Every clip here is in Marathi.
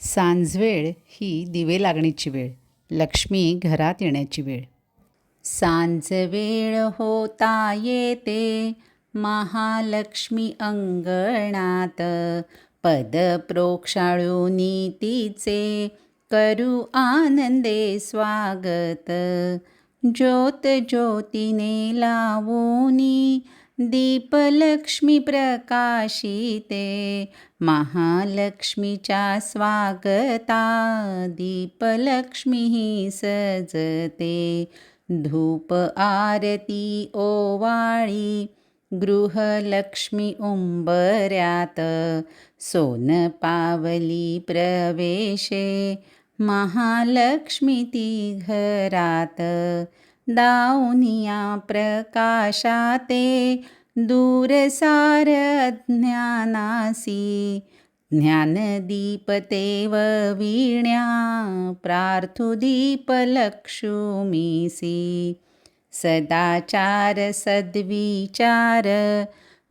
सांजवेळ ही दिवे लागण्याची वेळ, लक्ष्मी घरात येण्याची वेळ. सांजवेळ होता येते, महालक्ष्मी अंगणात. पद प्रोक्षाळूनी तिचे, करू आनंदे स्वागत. ज्योत ज्योतीने लावूनी, दीपलक्ष्मी प्रकाशिते. महालक्ष्मीच्या स्वागता, दीपलक्ष्मी ही सजते. धूप आरती ओवाळी, गृहलक्ष्मी उंबऱ्यात. सोन पावली प्रवेशे, महालक्ष्मी ती घरात. दावनिया प्रकाशाते, दूर सार अज्ञानासी. ज्ञानदीप तेवविण्या, प्रार्थु दीपलक्ष्मीसी. सदाचार सद्विचार,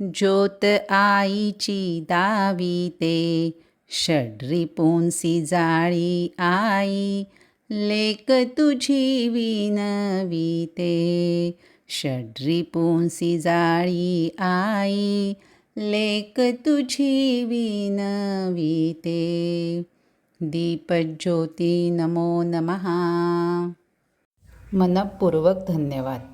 ज्योत आईची दाविते. षड्रिपुंसी जाळी आई, लेक तुझी विनविते. षड्रिपुंसी जाळी आई, लेक तुझी विनविते. दीपज्योती नमो नमः. मनःपूर्वक धन्यवाद.